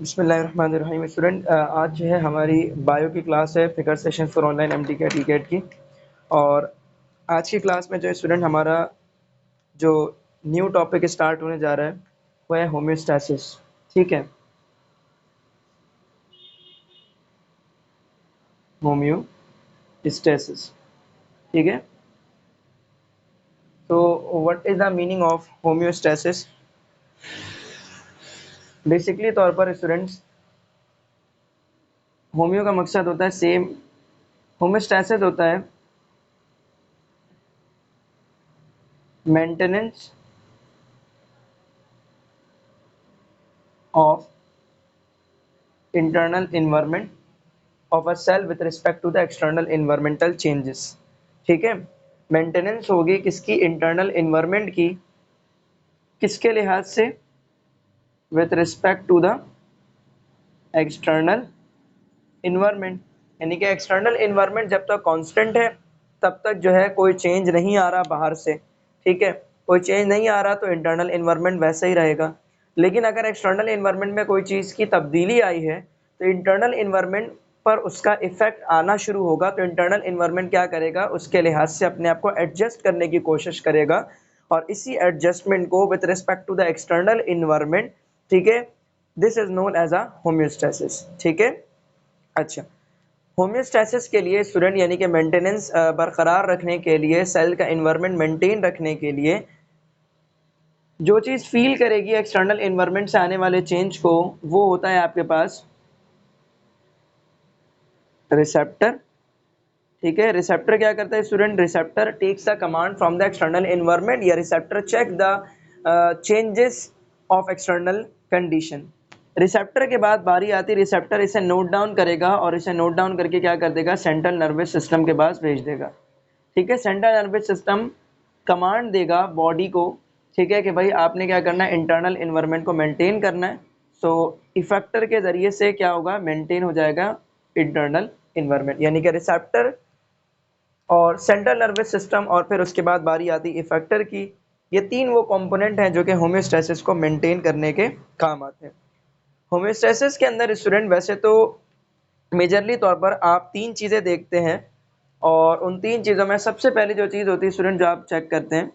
बिस्मिल्लाहिर्रहमानिर्रहीम स्टूडेंट, आज जो है हमारी बायो की क्लास है figure session for online MD के टिकट की। और आज की क्लास में जो स्टूडेंट हमारा जो न्यू टॉपिक स्टार्ट होने जा रहा है वो है होम्योस्टैसिस। ठीक है, होम्योस्टैसिस। ठीक है, तो what is the meaning of homeostasis? Basically तौर पर स्टूडेंट्स, होम्यो का मकसद होता है सेम, होम्योस्टैसिस होता है maintenance of internal environment of a cell with respect to the external environmental changes. ठीक है, मेंटेनेंस होगी किसकी? इंटरनल इन्वायरमेंट की। किसके लिहाज से? With respect to the external environment. यानी कि एक्सटर्नल इन्वायरमेंट जब तक कांस्टेंट है तब तक जो है कोई चेंज नहीं आ रहा बाहर से। ठीक है, कोई चेंज नहीं आ रहा तो इंटरनल इन्वायरमेंट वैसे ही रहेगा। लेकिन अगर एक्सटर्नल इन्वायरमेंट में कोई चीज़ की तब्दीली आई है तो इंटरनल इन्वायरमेंट पर उसका इफेक्ट आना शुरू होगा। तो इंटरनल इन्वायरमेंट क्या करेगा? उसके लिहाज से अपने आप को एडजस्ट करने की कोशिश करेगा, और इसी एडजस्टमेंट को with respect to the external environment, ठीक है, this is known as a homeostasis. ठीक है, अच्छा। होम्योस्टैसिस के लिए स्टूडेंट, यानी कि मेंटेनेंस बरकरार रखने के लिए, सेल का इन्वायरमेंट मेंटेन रखने के लिए जो चीज़ फील करेगी एक्सटर्नल इन्वायरमेंट से आने वाले चेंज को, वो होता है आपके पास रिसेप्टर। ठीक है, रिसेप्टर क्या करता है student? Receptor takes the command from the external environment, या receptor check the changes of external condition. Receptor के बाद बारी आती, रिसेप्टर इसे नोट डाउन करेगा और इसे नोट डाउन करके क्या कर देगा? सेंट्रल नर्वस सिस्टम के पास भेज देगा। ठीक है, सेंट्रल नर्वस सिस्टम कमांड देगा बॉडी को, ठीक है, कि भाई आपने क्या करना है? इंटरनल इन्वायरमेंट को मेंटेन करना है। सो इफेक्टर के जरिए से क्या होगा? मेंटेन हो जाएगा इंटरनल इन्वायरमेंट। यानी कि रिसेप्टर और सेंट्रल नर्वस सिस्टम, और फिर उसके बाद बारी आती इफेक्टर की। ये तीन वो कंपोनेंट हैं जो कि होम्योस्टैसिस को मेंटेन करने के काम आते हैं। होम्योस्टैसिस के अंदर स्टूडेंट वैसे तो मेजरली तौर पर आप तीन चीज़ें देखते हैं, और उन तीन चीज़ों में सबसे पहली जो चीज़ होती है स्टूडेंट, जो आप चेक करते हैं,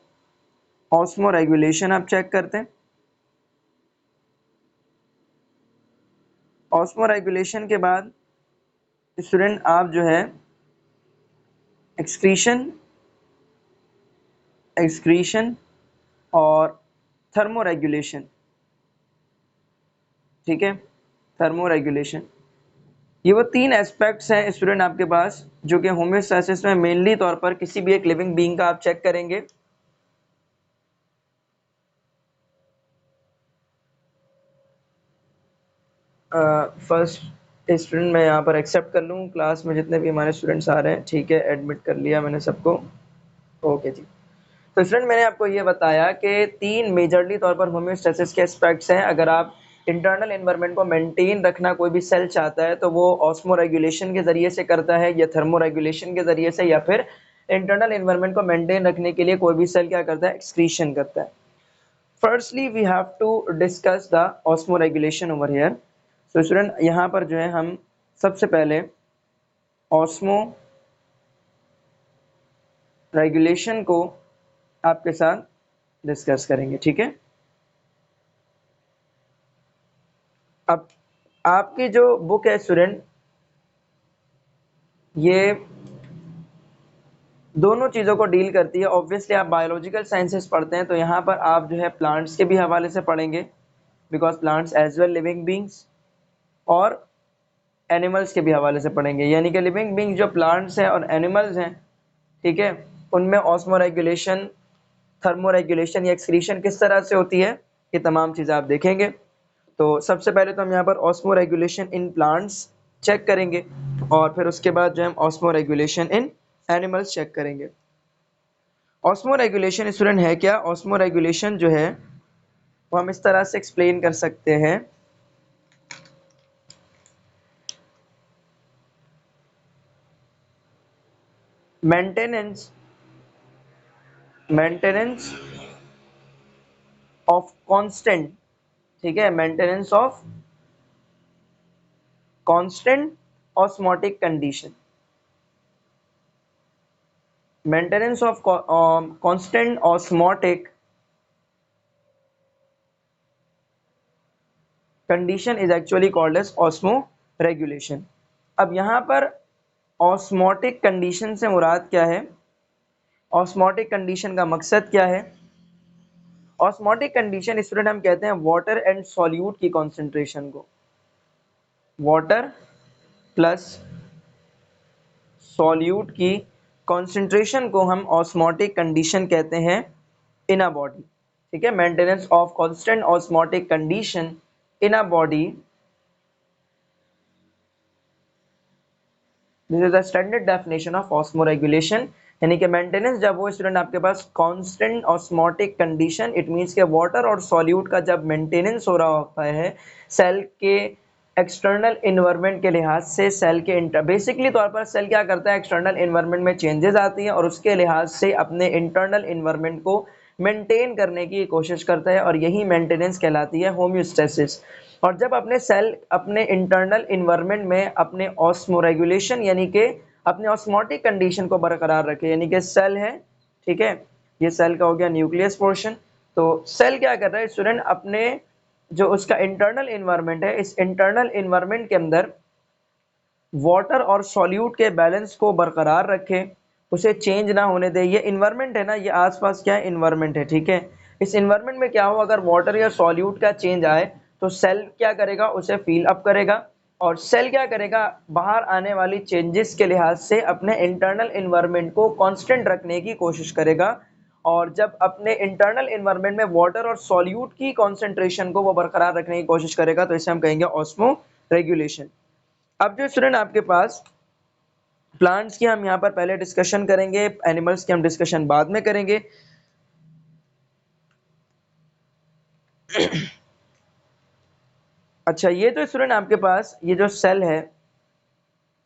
ऑस्मो रेगुलेशन आप चेक करते हैं। ऑस्मो रेगुलेशन के बाद स्टूडेंट आप जो है एक्सक्रीशन, एक्सक्रीशन और थर्मो रेगुलेशन। ठीक है, थर्मो रेगुलेशन, ये वो तीन एस्पेक्ट्स हैं स्टूडेंट आपके पास, जो कि होम्योस्टैसिस में मेनली तौर पर किसी भी एक लिविंग बीइंग का आप चेक करेंगे। फर्स्ट स्टूडेंट मैं यहाँ पर एक्सेप्ट कर लूँ क्लास में जितने भी हमारे स्टूडेंट्स आ रहे हैं। ठीक है, एडमिट कर लिया मैंने सबको। ओके जी। तो स्टूडेंट मैंने आपको ये बताया कि तीन मेजरली तौर पर होम्योस्टैसिस के एस्पेक्ट्स हैं। अगर आप इंटरनल इन्वायरमेंट को मेंटेन रखना कोई भी सेल चाहता है तो वो ऑस्मो रेगुलेशन के ज़रिए से करता है, या थर्मो रेगुलेशन के ज़रिए से, या फिर इंटरनल इन्वायरमेंट को मेंटेन रखने के लिए कोई भी सेल क्या करता है? एक्सक्रीशन करता है। Firstly we have to discuss the osmoregulation over here. तो स्टूडेंट यहाँ पर जो है हम सबसे पहले ऑस्मो रेगुलेशन को आपके साथ डिस्कस करेंगे। ठीक है, अब आपकी जो बुक है स्टूडेंट, ये दोनों चीज़ों को डील करती है। ऑब्वियसली आप बायोलॉजिकल साइंसेस पढ़ते हैं तो यहाँ पर आप जो है प्लांट्स के भी हवाले से पढ़ेंगे, because plants as well living beings, और एनिमल्स के भी हवाले से पढ़ेंगे। यानी कि लिविंग बींग्स जो प्लांट्स हैं और एनिमल्स हैं, ठीक है, उनमें ऑस्मो रेगुलेशन, थर्मो रेगुलेशन या एक्सक्रीशन किस तरह से होती है, ये तमाम चीज़ें आप देखेंगे। तो सबसे पहले तो हम यहाँ पर osmoregulation in plants check करेंगे, और फिर उसके बाद जो हम osmoregulation in animals check करेंगे। ऑस्मो रेगुलेशन स्टूडेंट है क्या? ऑस्मो रेगुलेशन जो है वो हम इस तरह से एक्सप्लेन कर सकते हैं, मेंटेनेंस, मेंटेनेंस ऑफ कांस्टेंट, ठीक है, maintenance of constant osmotic condition, maintenance of constant osmotic condition is actually called as osmoregulation. अब यहाँ पर ऑस्मोटिक कंडीशन से मुराद क्या है, ऑस्मोटिक कंडीशन का मकसद क्या है? ऑस्मोटिक कंडीशन स्टूडेंट हम कहते हैं वाटर एंड सॉल्यूट की कॉन्सेंट्रेशन को, वाटर प्लस सॉल्यूट की कॉन्सेंट्रेशन को हम ऑस्मोटिक कंडीशन कहते हैं इन अ बॉडी। ठीक है, maintenance of constant osmotic condition in a body, this is the standard definition of osmoregulation. यानी कि मेंटेनेंस जब वो स्टूडेंट आपके पास constant osmotic condition, it means के वाटर और सॉल्यूट का जब मेंटेनेंस हो रहा होता है सेल के एक्सटर्नल इन्वायरमेंट के लिहाज से, सेल के बेसिकली तौर पर सेल क्या करता है, एक्सटर्नल इन्वायरमेंट में चेंजेस आती हैं और उसके लिहाज से अपने इंटरनल इन्वायरमेंट को मेंटेन करने की कोशिश करता है, और यही मेंटेनेंस कहलाती है होम्योस्टेसिस। और जब अपने सेल अपने इंटरनल इन्वायरमेंट में अपने ऑस्मोरेगुलेशन यानी कि अपने ऑस्मोटिक कंडीशन को बरकरार रखे, यानी कि सेल है, ठीक है, ये सेल का हो गया न्यूक्लियस पोर्शन। तो सेल क्या कर रहा है स्टूडेंट, अपने जो उसका इंटरनल इन्वायरमेंट है, इस इंटरनल इन्वायरमेंट के अंदर वाटर और सॉल्यूट के बैलेंस को बरकरार रखे, उसे चेंज ना होने दे। ये इन्वायरमेंट है ना, ये आसपास क्या है, इन्वायरमेंट है, ठीक है। इस इन्वायरमेंट में क्या हो, अगर वाटर या सॉल्यूट का चेंज आए तो सेल क्या करेगा, उसे फील अप करेगा, और सेल क्या करेगा, बाहर आने वाली चेंजेस के लिहाज से अपने इंटरनल इन्वायरमेंट को कांस्टेंट रखने की कोशिश करेगा। और जब अपने इंटरनल इन्वायरमेंट में वाटर और सॉल्यूट की कॉन्सेंट्रेशन को वो बरकरार रखने की कोशिश करेगा, तो इसे हम कहेंगे ऑस्मो रेगुलेशन। अब जो स्टूडेंट आपके पास प्लांट्स की हम यहाँ पर पहले डिस्कशन करेंगे, एनिमल्स की हम डिस्कशन बाद में करेंगे। अच्छा, ये तो स्टूडेंट आपके पास ये जो सेल है,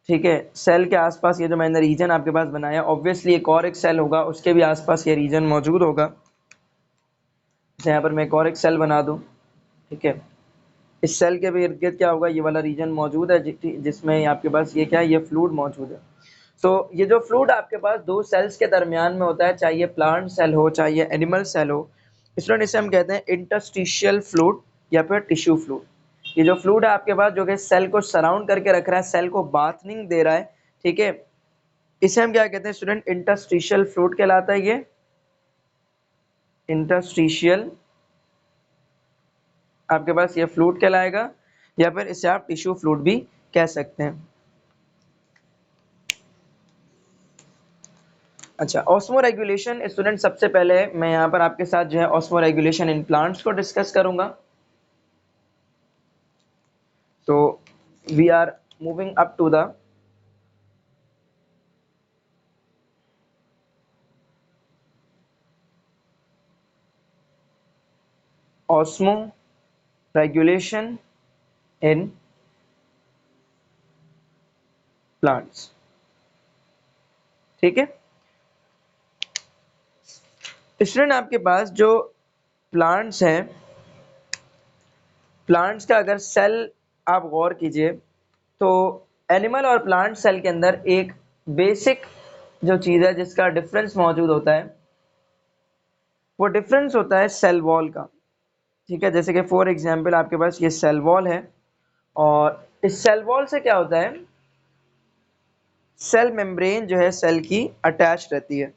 ठीक है, सेल के आसपास ये जो मैंने रीजन आपके पास बनाया, ऑब्वियसली एक और एक सेल होगा, उसके भी आसपास ये रीजन मौजूद होगा। यहाँ पर मैं एक और एक सेल बना दूं, ठीक है, इस सेल के भी इर्द गिर्द क्या होगा, ये वाला रीजन मौजूद है जिसमें आपके पास ये क्या है, ये फ्लूइड मौजूद है। तो ये जो फ्लूइड आपके पास दो सेल्स के दरमियान में होता है, चाहे ये प्लांट सेल हो चाहे ये एनिमल सेल हो, स्टूडेंट इसे हम कहते हैं इंटरस्टिशियल फ्लूइड या फिर टिश्यू फ्लूइड। ये जो फ्लूइड है आपके पास जो कि सेल को सराउंड करके रख रहा है, सेल को बाथनिंग दे रहा है, ठीक है, इसे हम क्या कहते हैं स्टूडेंट, इंटरस्टिशियल फ्लूइड कहलाता है। ये इंटरस्टिशियल आपके पास ये फ्लूइड कहलाएगा, या फिर इसे आप टिश्यू फ्लूइड भी कह सकते हैं। अच्छा, ऑस्मो रेगुलेशन स्टूडेंट, सबसे पहले मैं यहाँ पर आपके साथ जो है ऑस्मो रेगुलेशन इन प्लांट्स को डिस्कस करूंगा। तो we are moving up to the osmoregulation in plants, ठीक है। स्टूडेंट आपके पास जो प्लांट्स हैं, प्लांट्स का अगर सेल आप गौर कीजिए तो एनिमल और प्लांट सेल के अंदर एक बेसिक जो चीज़ है जिसका डिफरेंस मौजूद होता है, वो डिफरेंस होता है सेल वॉल का, ठीक है। जैसे कि फॉर एग्जांपल आपके पास ये सेल वॉल है, और इस सेल वॉल से क्या होता है, सेल मेम्ब्रेन जो है सेल की अटैच रहती है।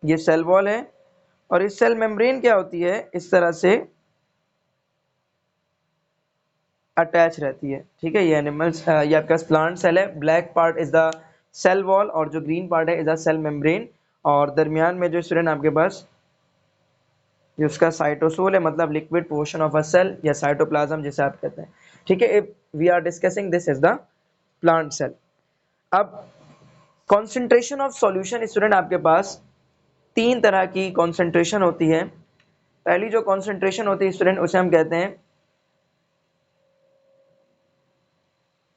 ये सेल वॉल है और इस सेल मेम्ब्रेन क्या होती है, इस तरह से अटैच रहती है, ठीक है। ये एनिमल्स ये आपका प्लांट सेल है, black part is the cell wall और जो ग्रीन पार्ट है इज द सेल मेम्ब्रेन, और दरमियान में जो स्टूडेंट आपके पास ये उसका साइटोसोल है, मतलब liquid portion of a cell या साइटोप्लाज्म जिसे आप कहते हैं, ठीक है। We are discussing this is the plant cell. अब कॉन्सेंट्रेशन ऑफ सॉल्यूशन स्टूडेंट आपके पास तीन तरह की कॉन्सेंट्रेशन होती है। पहली जो कॉन्सेंट्रेशन होती है स्टूडेंट उसे हम कहते हैं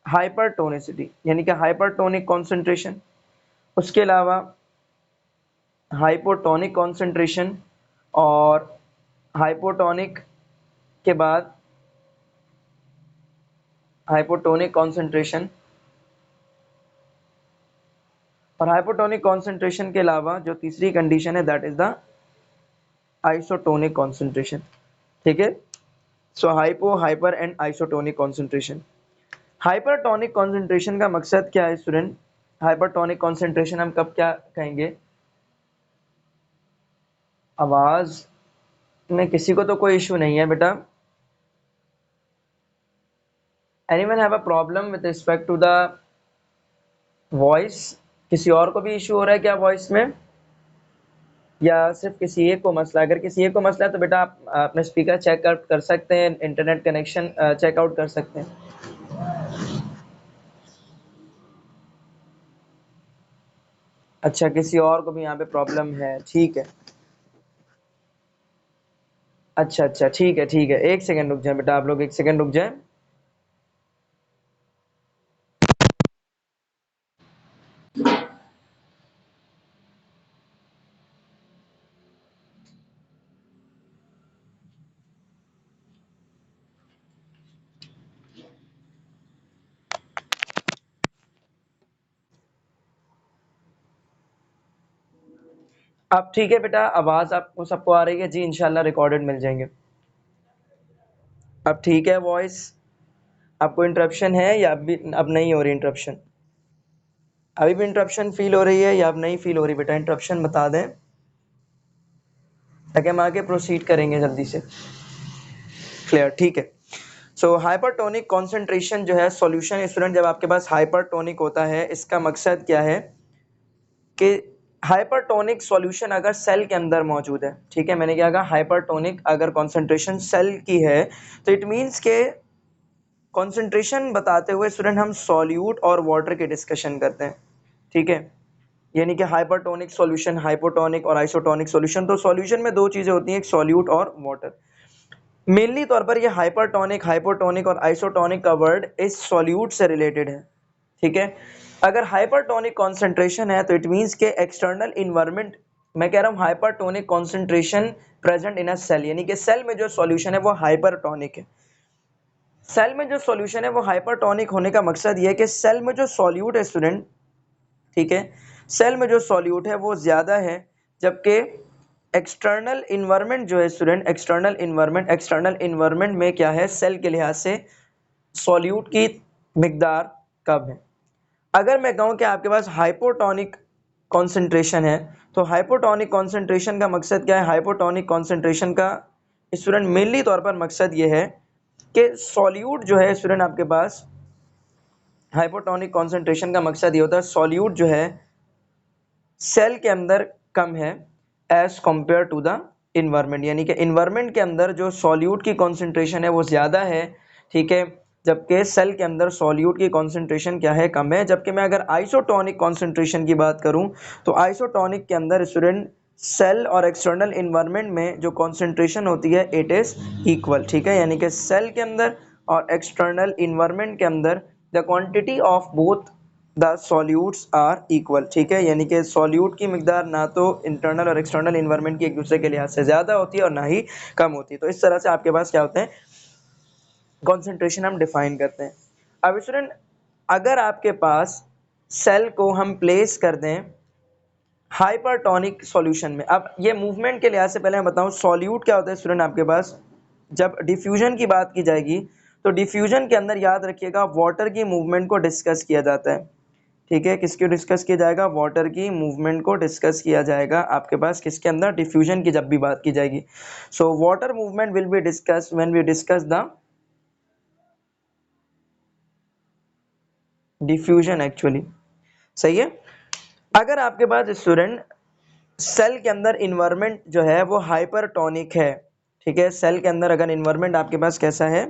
हाइपरटोनिसिटी, यानी कि हाइपरटोनिक कॉन्सेंट्रेशन। उसके अलावा हाइपोटोनिक कॉन्सेंट्रेशन, और हाइपोटोनिक के बाद हाइपोटोनिक कॉन्सेंट्रेशन, और हाइपोटोनिक कॉन्सेंट्रेशन के अलावा जो तीसरी कंडीशन है that is the isotonic concentration. ठीक है, so hypo, hyper and isotonic concentration. Hypertonic concentration का मकसद क्या है स्टूडेंट? हाइपरटोनिक कॉन्सेंट्रेशन हम कब क्या कहेंगे? आवाज में किसी को तो कोई इशू नहीं है बेटा? Anyone have a problem with respect to the voice? किसी और को भी इशू हो रहा है क्या वॉइस में, या सिर्फ किसी एक को मसला? अगर किसी एक को मसला है तो बेटा आप अपने स्पीकर चेक आउट कर सकते हैं, इंटरनेट कनेक्शन चेक आउट कर सकते हैं। अच्छा, किसी और को भी यहाँ पे प्रॉब्लम है, ठीक है। अच्छा अच्छा, ठीक है ठीक है, एक सेकंड रुक जाए बेटा, आप लोग एक सेकंड रुक जाए। अब ठीक है बेटा, आवाज आपको सबको आ रही है जी? इंशाल्लाह रिकॉर्डेड मिल जाएंगे। अब ठीक है वॉइस? आपको इंटरप्शन है या अब नहीं हो रही इंटरप्शन? अभी भी इंटरप्शन फील हो रही है या अब नहीं फील हो रही? बेटा इंटरप्शन बता दें ताकि हम आगे प्रोसीड करेंगे जल्दी से। क्लियर, ठीक है। सो हाइपरटोनिक कॉन्सेंट्रेशन जो है सॉल्यूशन स्टूडेंट, जब आपके पास हाइपरटोनिक होता है इसका मकसद क्या है कि हाइपरटोनिक सॉल्यूशन अगर सेल के अंदर मौजूद है, ठीक है, मैंने क्या कहा, हाइपरटोनिक अगर कॉन्सेंट्रेशन सेल की है तो इट मीन्स के कॉन्सेंट्रेशन बताते हुए स्टूडेंट हम सॉल्यूट और वाटर की डिस्कशन करते हैं। ठीक है, यानी कि हाइपरटोनिक सॉल्यूशन, हाइपोटोनिक और आइसोटोनिक सॉल्यूशन। तो सॉल्यूशन में दो चीजें होती हैं, एक सॉल्यूट और वाटर। मेनली तौर पर ये हाइपरटोनिक, हाइपोटोनिक और आइसोटोनिक का वर्ड इस सॉल्यूट से रिलेटेड है। ठीक है, अगर हाइपरटोनिक कॉन्सेंट्रेशन है तो इट मीन्स के एक्सटर्नल इन्वायरमेंट, मैं कह रहा हूँ hypertonic concentration present in a cell, यानी कि सेल में जो सॉल्यूशन है वो हाइपरटोनिक है। सेल में जो सॉल्यूशन है वो हाइपरटोनिक होने का मकसद ये है कि सेल में जो सॉल्यूट है स्टूडेंट, ठीक है, सेल में जो सॉल्यूट है वो ज्यादा है, जबकि एक्सटर्नल इन्वायरमेंट जो है स्टूडेंट, एक्सटर्नल इन्वायरमेंट में क्या है, सेल के लिहाज से सॉल्यूट की मिकदार कम है। अगर मैं कहूं कि आपके पास हाइपोटोनिक कॉन्सेंट्रेशन है तो हाइपोटोनिक कॉन्सेंट्रेशन का मकसद क्या है? हाइपोटोनिक कॉन्सेंट्रेशन का स्टूडेंट मेनली तौर पर मकसद ये है कि सॉल्यूट जो है स्टूडेंट आपके पास, हाइपोटोनिक कॉन्सेंट्रेशन का मकसद ये होता है सॉल्यूट जो है सेल के अंदर कम है as compared to the environment, यानी कि इन्वायरमेंट के अंदर जो सॉल्यूट की कॉन्सेंट्रेशन है वो ज़्यादा है, ठीक है, जबकि सेल के अंदर सॉल्यूट की कॉन्सेंट्रेशन क्या है, कम है। जबकि मैं अगर आइसोटोनिक कॉन्सेंट्रेशन की बात करूं तो आइसोटोनिक के अंदर स्टूडेंट सेल और एक्सटर्नल इन्वायरमेंट में जो कॉन्सेंट्रेशन होती है इट इज़ इक्वल। ठीक है, यानी कि सेल के अंदर और एक्सटर्नल इन्वायरमेंट के अंदर the quantity of both the solutes are equal. ठीक है, यानी कि सॉल्यूट की मिकदार ना तो इंटरनल और एक्सटर्नल इन्वायरमेंट की एक दूसरे के लिहाज से ज़्यादा होती है और ना ही कम होती है। तो इस तरह से आपके पास क्या होते हैं, कॉन्सेंट्रेशन हम डिफाइन करते हैं। अब स्टूडेंट अगर आपके पास सेल को हम प्लेस कर दें हाइपरटोनिक सॉल्यूशन में, अब ये मूवमेंट के लिहाज से पहले मैं बताऊं सॉल्यूट क्या होता है स्टूडेंट आपके पास, जब डिफ्यूजन की बात की जाएगी तो डिफ्यूजन के अंदर याद रखिएगा वाटर की मूवमेंट को डिस्कस किया जाता है। ठीक है, किसको डिस्कस किया जाएगा? वाटर की मूवमेंट को डिस्कस किया जाएगा आपके पास किसके अंदर? डिफ्यूजन की जब भी बात की जाएगी। So water movement will be discuss when we discuss the diffusion actually. सही है, अगर आपके पास स्टूडेंट सेल के अंदर इन्वायरमेंट जो है वो हाइपरटोनिक है, ठीक है, सेल के अंदर अगर इन्वायरमेंट आपके पास कैसा है,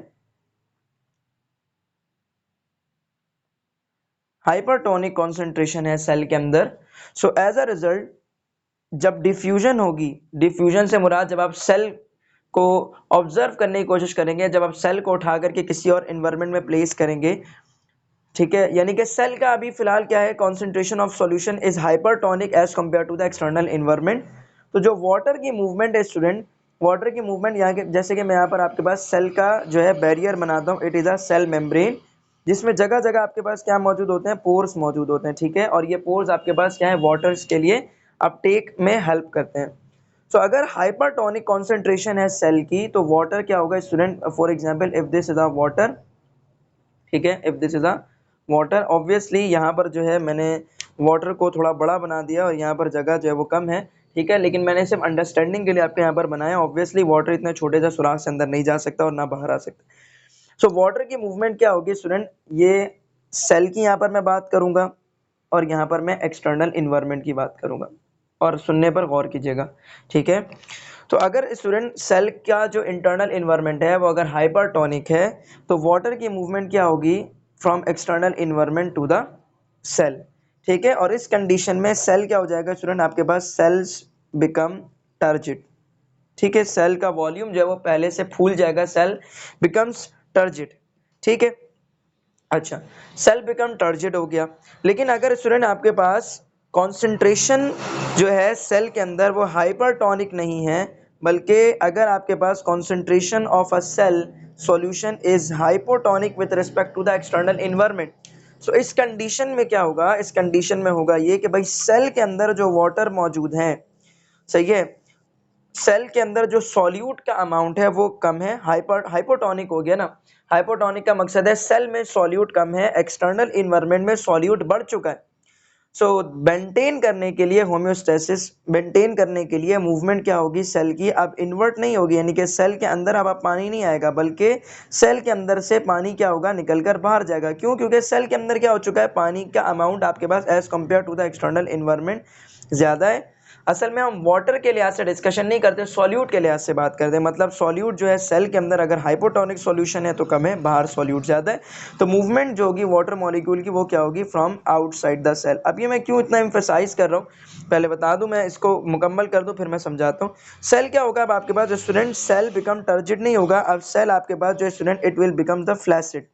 हाइपरटोनिक कॉन्सेंट्रेशन है सेल के अंदर, सो एज अ रिजल्ट जब डिफ्यूजन होगी, डिफ्यूजन से मुराद जब आप सेल को ऑब्जर्व करने की कोशिश करेंगे, जब आप सेल को उठा करके किसी और इन्वायरमेंट में प्लेस करेंगे, ठीक है, यानी कि सेल का अभी फिलहाल क्या है, concentration of solution is hypertonic as compared to the external environment. तो जो वाटर की मूवमेंट है स्टूडेंट, वाटर की मूवमेंट यहाँ के, जैसे कि मैं यहाँ पर आपके पास सेल का जो है बैरियर बनाता हूँ, it is a cell membrane, जिसमें जगह जगह आपके पास क्या मौजूद होते हैं, पोर्स मौजूद होते हैं, ठीक है। और ये पोर्स आपके पास क्या है, वाटर्स के लिए अपटेक में हेल्प करते हैं। सो अगर हाइपरटोनिक कॉन्सेंट्रेशन है सेल की, तो वाटर क्या होगा student, for example if this is a water, ठीक है, if this is a water, obviously यहाँ पर जो है मैंने वाटर को थोड़ा बड़ा बना दिया और यहाँ पर जगह जो है वो कम है, ठीक है, लेकिन मैंने सिर्फ अंडरस्टैंडिंग के लिए आपके यहाँ पर बनाया। ऑब्वियसली वाटर इतने छोटे से सुराख से अंदर नहीं जा सकता और ना बाहर आ सकता। सो वाटर की मूवमेंट क्या होगी स्टूडेंट, ये सेल की यहाँ पर मैं बात करूंगा और यहाँ पर मैं एक्सटर्नल इन्वायरमेंट की बात करूंगा, और सुनने पर गौर कीजिएगा, ठीक है। तो अगर स्टूडेंट सेल का जो इंटरनल इन्वायरमेंट है वो अगर हाइपरटोनिक है, तो वाटर की मूवमेंट क्या होगी, from external environment to the cell, ठीक है। और इस कंडीशन में सेल क्या हो जाएगा स्टूडेंट, आपके पास सेल्स बिकम टर्जिड, ठीक है। सेल का वॉल्यूम जो है वो पहले से फूल जाएगा, सेल बिकम्स टर्जिड, ठीक है। अच्छा, सेल बिकम टर्जिड हो गया। लेकिन अगर स्टूडेंट आपके पास कॉन्सेंट्रेशन जो है सेल के अंदर वो हाइपरटोनिक नहीं है, बल्कि अगर आपके पास concentration of a cell solution is hypotonic with respect to the external environment, so इस कंडीशन में क्या होगा, इस कंडीशन में होगा ये कि भाई सेल के अंदर जो वाटर मौजूद है, सही है, सेल के अंदर जो सॉल्यूट का अमाउंट है वो कम है, हाइपोटोनिक हो गया ना। हाइपोटोनिक का मकसद है सेल में सॉल्यूट कम है, एक्सटर्नल इन्वायरमेंट में सॉल्यूट बढ़ चुका है। सो मेंटेन करने के लिए होम्योस्टेसिस, मेंटेन करने के लिए मूवमेंट क्या होगी सेल की, अब इन्वर्ट नहीं होगी, यानी कि सेल के अंदर अब पानी नहीं आएगा, बल्कि सेल के अंदर से पानी क्या होगा, निकल कर बाहर जाएगा। क्यों? क्योंकि सेल के अंदर क्या हो चुका है, पानी का अमाउंट आपके पास as compare to the external environment ज्यादा है। असल में हम वाटर के लिहाज से डिस्कशन नहीं करते, सॉल्यूट के लिहाज से बात करते हैं। मतलब सॉल्यूट जो है सेल के अंदर अगर हाइपोटोनिक सॉल्यूशन है तो कम है, बाहर सॉल्यूट ज्यादा है, तो मूवमेंट जो होगी वाटर मॉलिक्यूल की वो क्या होगी, फ्रॉम आउटसाइड द सेल। अब ये मैं क्यों इतना एम्फेसाइज कर रहा हूँ, पहले बता दूं, मैं इसको मुकम्मल कर दूं फिर मैं समझाता हूँ। सेल क्या होगा अब आपके पास स्टूडेंट, सेल बिकम टर्जिड नहीं होगा, अब सेल आपके पास जो student it will become the flaccid,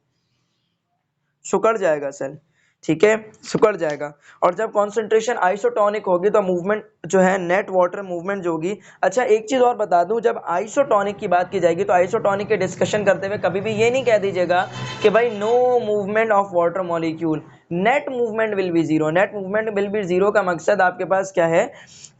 सुकड़ जाएगा सेल, ठीक है, सुकड़ जाएगा। और जब कॉन्सेंट्रेशन आइसोटोनिक होगी तो मूवमेंट जो है नेट वाटर मूवमेंट जो होगी। अच्छा, एक चीज और बता दूं, जब आइसोटोनिक की बात की जाएगी तो आइसोटोनिक के डिस्कशन करते हुए कभी भी ये नहीं कह दीजिएगा कि भाई no movement of water molecule, net movement will be zero. Net movement will be zero का मकसद आपके पास क्या है,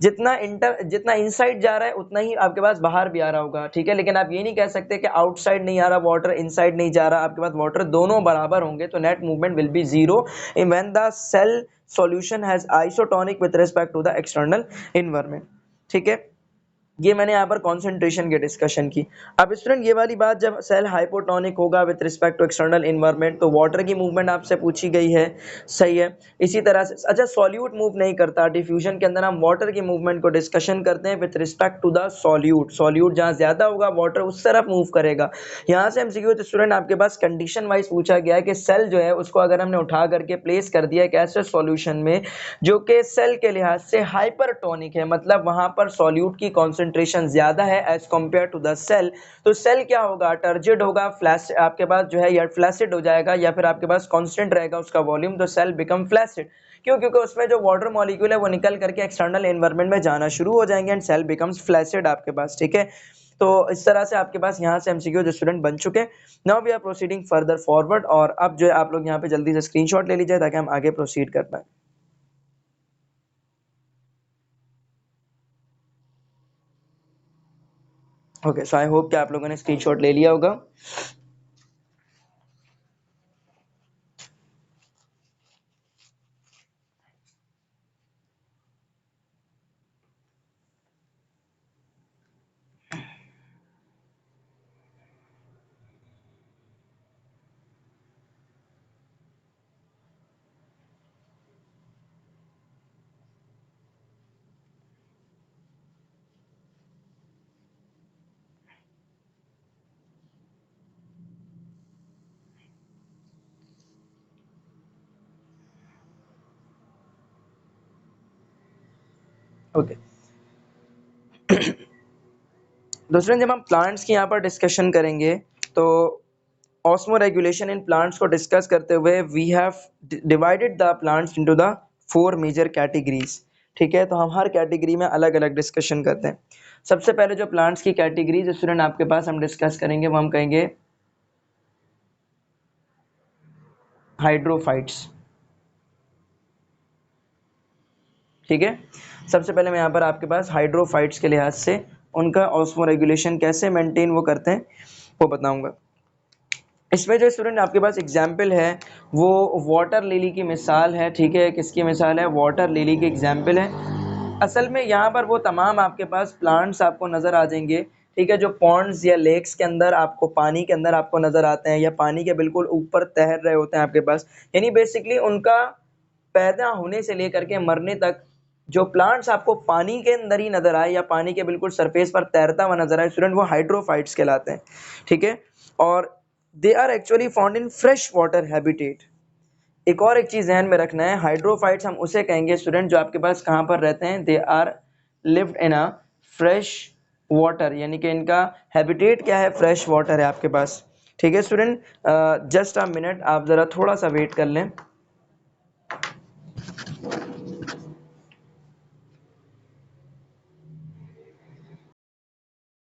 जितना इनसाइड जा रहा है उतना ही आपके पास बाहर भी आ रहा होगा, ठीक है। लेकिन आप ये नहीं कह सकते कि आउटसाइड नहीं आ रहा वाटर, इनसाइड नहीं जा रहा, आपके पास वाटर दोनों बराबर होंगे, तो net movement will be zero when the cell solution has isotonic with respect to the external environment, ठीक है। ये मैंने यहाँ पर कॉन्सेंट्रेशन की डिस्कशन की। अब स्टूडेंट ये वाली बात, जब सेल हाइपोटोनिक होगा with respect to external environment, तो वाटर की मूवमेंट आपसे पूछी गई है, सही है। इसी तरह से अच्छा, सॉल्यूट मूव नहीं करता, डिफ्यूजन के अंदर हम वाटर की मूवमेंट को डिस्कशन करते हैं with respect to the solute. Solute जहाँ ज्यादा होगा वाटर उस तरफ मूव करेगा। यहाँ से एमसीक्यू तो स्टूडेंट आपके पास कंडीशन वाइज पूछा गया है कि सेल जो है उसको अगर हमने उठा करके प्लेस कर दिया एक ऐसे सॉल्यूशन में जो कि सेल के लिहाज से हाइपरटोनिक है, मतलब वहां पर सॉल्यूट की कॉन्सेंट्रेशन ज्यादा है as compared to the cell, तो सेल क्या होगा, टर्जिड होगा, फ्लैश आपके पास जो है या फ्लैसिड हो जाएगा, या फिर आपके पास कांस्टेंट रहेगा उसका वॉल्यूम, तो सेल बिकम फ्लैसिड। क्यों? क्योंकि उसमें जो वाटर मॉलिक्यूल है वो निकल करके एक्सटर्नल एनवायरनमेंट में जाना शुरू हो जाएंगे एंड सेल बिकम्स फ्लैसिड आपके पास, ठीक है। तो इस तरह से आपके पास यहाँ से एमसीक्यू जो स्टूडेंट बन चुके हैं। Now we are proceeding further forward, और अब जो है आप लोग यहाँ पे जल्दी से स्क्रीनशॉट ले लीजिए ताकि हम आगे प्रोसीड कर पाए। ओके, सो आई होप कि आप लोगों ने स्क्रीनशॉट ले लिया होगा। ओके, दूसरे जब हम प्लांट्स की यहाँ पर डिस्कशन करेंगे तो ऑस्मो रेगुलेशन इन प्लांट्स को डिस्कस करते हुए we have divided the plants into the 4 major categories, ठीक है। तो हम हर कैटेगरी में अलग अलग डिस्कशन करते हैं। सबसे पहले जो प्लांट्स की कैटेगरीज स्टूडेंट आपके पास हम डिस्कस करेंगे वो हम कहेंगे हाइड्रोफाइट्स। ठीक है, सबसे पहले मैं यहाँ पर आपके पास हाइड्रोफाइट्स के लिहाज से उनका ऑस्मो रेगुलेशन कैसे मेंटेन वो करते हैं वो बताऊंगा। इसमें जो स्टूडेंट आपके पास एग्जाम्पल है वो वाटर लिली की मिसाल है। ठीक है, किसकी मिसाल है? वाटर लिली की एग्जाम्पल है। असल में यहाँ पर वो तमाम आपके पास प्लांट्स आपको नज़र आ जाएंगे, ठीक है, जो पॉन्ड्स या लेक्स के अंदर आपको पानी के अंदर आपको नज़र आते हैं या पानी के बिल्कुल ऊपर तैर रहे होते हैं आपके पास। यानी बेसिकली उनका पैदा होने से लेकर के मरने तक जो प्लांट्स आपको पानी के अंदर ही नजर आए या पानी के बिल्कुल सरफेस पर तैरता हुआ नजर आए स्टूडेंट, वो हाइड्रोफाइट्स कहलाते हैं। ठीक है, और they are actually found in fresh water habitat. एक और एक चीज ध्यान में रखना है, हाइड्रोफाइट्स हम उसे कहेंगे स्टूडेंट जो आपके पास कहाँ पर रहते हैं, they are lived in a fresh water, यानी कि इनका हैबिटेट क्या है? फ्रेश वाटर है आपके पास। ठीक है स्टूडेंट, जस्ट अ मिनट, आप जरा थोड़ा सा वेट कर लें।